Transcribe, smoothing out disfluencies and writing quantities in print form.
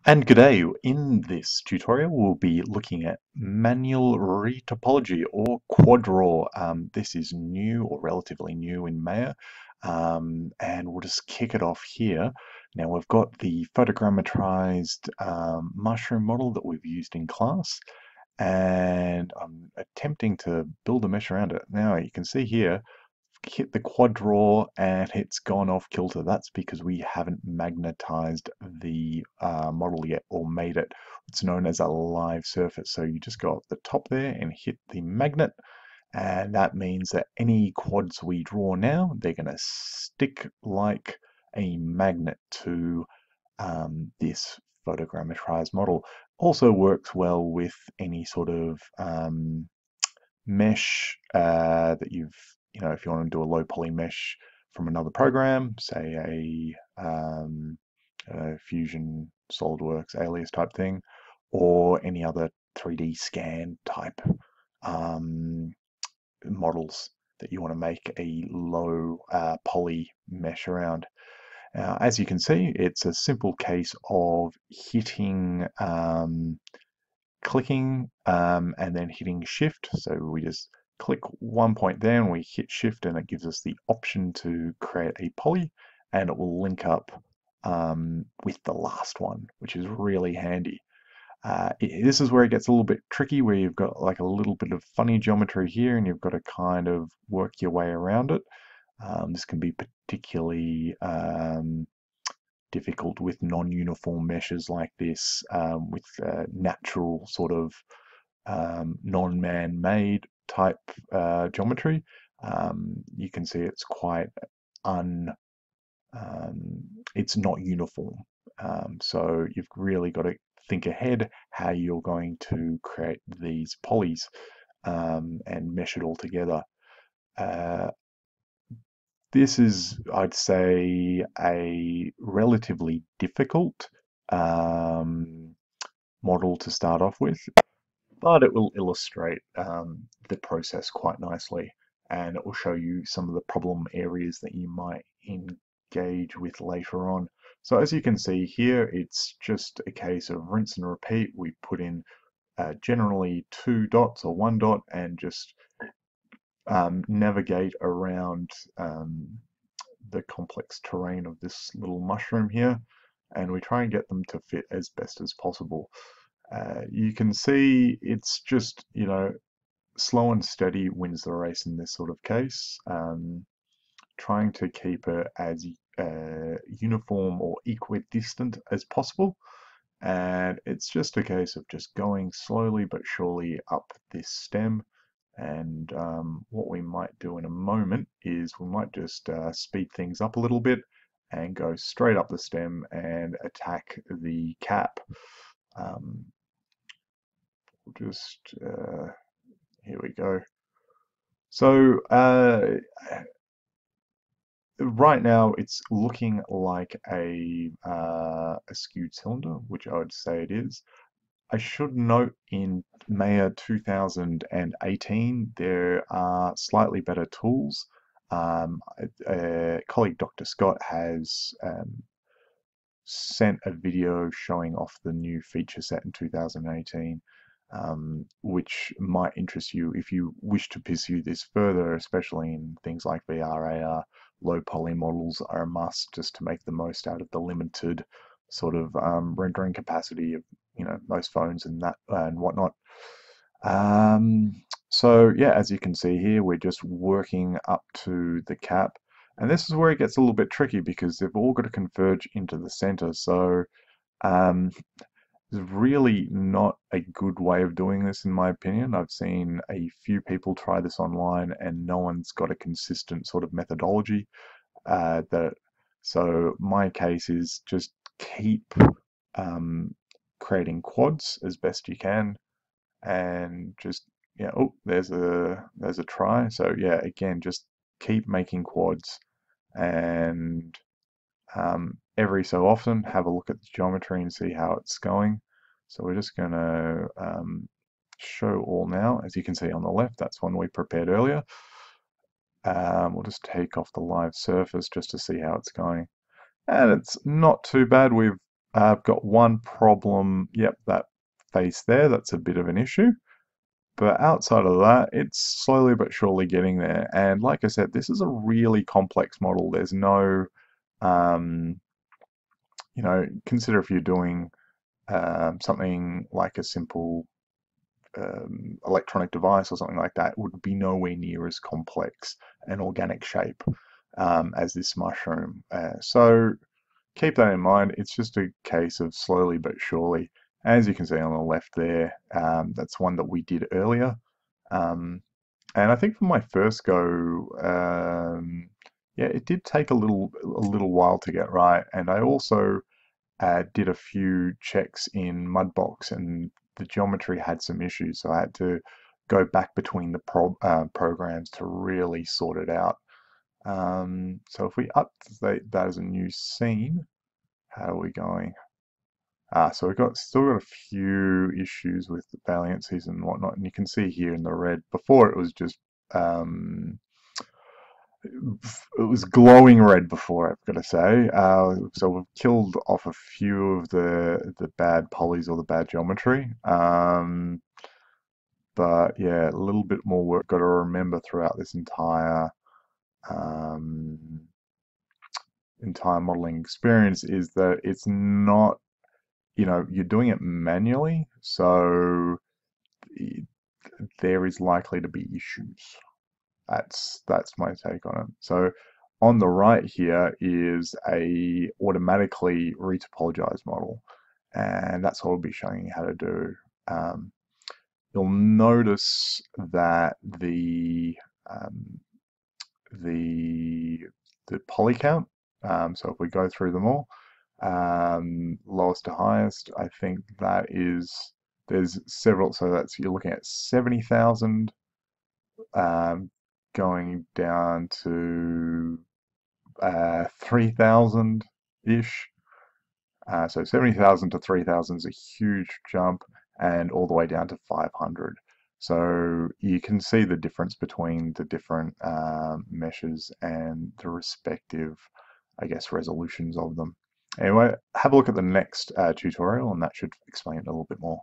And g'day, in this tutorial we'll be looking at manual retopology or quad draw. This is new or relatively new in Maya, and we'll just kick it off here. Now we've got the photogrammetrized mushroom model that we've used in class, and I'm attempting to build a mesh around it. Now you can see here hit the quad draw and it's gone off kilter. That's because we haven't magnetized the model yet or made it. It's known as a live surface. So you just go up the top there and hit the magnet, and that means that any quads we draw now, they're going to stick like a magnet to this photogrammetrized model. Also works well with any sort of mesh that if you want to do a low poly mesh from another program, say a Fusion, SolidWorks, Alias type thing, or any other 3D scan type um, models that you want to make a low poly mesh around. As you can see, it's a simple case of clicking and then hitting shift. So we just click one point there and we hit shift, and it gives us the option to create a poly, and it will link up with the last one, which is really handy. This is where it gets a little bit tricky, where you've got like a little bit of funny geometry here and you've got to kind of work your way around it. This can be particularly difficult with non-uniform meshes like this, with natural sort of non-man-made type geometry. You can see it's quite un it's not uniform. So you've really got to think ahead how you're going to create these polys and mesh it all together. Uh, this is, I'd say, a relatively difficult um, model to start off with, but it will illustrate the process quite nicely, and it will show you some of the problem areas that you might engage with later on. So as you can see here, it's just a case of rinse and repeat. We put in generally 2 dots or 1 dot and just navigate around the complex terrain of this little mushroom here, and we try and get them to fit as best as possible. You can see it's just, slow and steady wins the race in this sort of case. Trying to keep it as uniform or equidistant as possible. And it's just a case of just going slowly but surely up this stem. And what we might do in a moment is we might just speed things up a little bit and go straight up the stem and attack the cap. We'll just, here we go. So right now it's looking like a skewed cylinder, which I would say it is. I should note in May 2018 there are slightly better tools. A colleague, Dr. Scott, has sent a video showing off the new feature set in 2018, which might interest you if you wish to pursue this further, especially in things like VR, AR. Low poly models are a must just to make the most out of the limited sort of rendering capacity of most phones and that and whatnot. So yeah, as you can see here, we're just working up to the cap. And this is where it gets a little bit tricky because they've all got to converge into the center. So um, there's really not a good way of doing this, in my opinion. I've seen a few people try this online and no one's got a consistent sort of methodology. So my case is just keep creating quads as best you can, and just oh, there's a try. So yeah, again, just keep making quads, and every so often have a look at the geometry and see how it's going. So we're just going to show all now. As you can see on the left, that's one we prepared earlier. We'll just take off the live surface just to see how it's going. And it's not too bad. We've I've got one problem. Yep, that face there, that's a bit of an issue. But outside of that, it's slowly but surely getting there. And like I said, this is a really complex model. There's no, um, consider if you're doing something like a simple electronic device or something like that, it would be nowhere near as complex an organic shape as this mushroom. So keep that in mind. It's just a case of slowly but surely. As you can see on the left there, that's one that we did earlier. Um, and I think for my first go, yeah, it did take a little while to get right. And I also did a few checks in Mudbox, and the geometry had some issues, so I had to go back between the programs to really sort it out. So if we update that as a new scene, how are we going? So we've still got a few issues with the valiancies and whatnot, and you can see here in the red. Before it was just um, it was glowing red before, I've got to say. So we've killed off a few of the bad polys or the bad geometry. But yeah, a little bit more work got to remember throughout this um, entire modeling experience is that it's not, you're doing it manually, so there is likely to be issues. That's my take on it. So on the right here is a automatically retopologized model, and that's what I'll be showing you how to do. Um, you'll notice that um, the the poly count. So if we go through them all, lowest to highest, I think that is there's several. So that's you're looking at 70,000 um, going down to 3,000-ish. So 70,000 to 3,000 is a huge jump, and all the way down to 500. So you can see the difference between the different meshes and the respective, I guess, resolutions of them. Anyway, have a look at the next tutorial, and that should explain it a little bit more.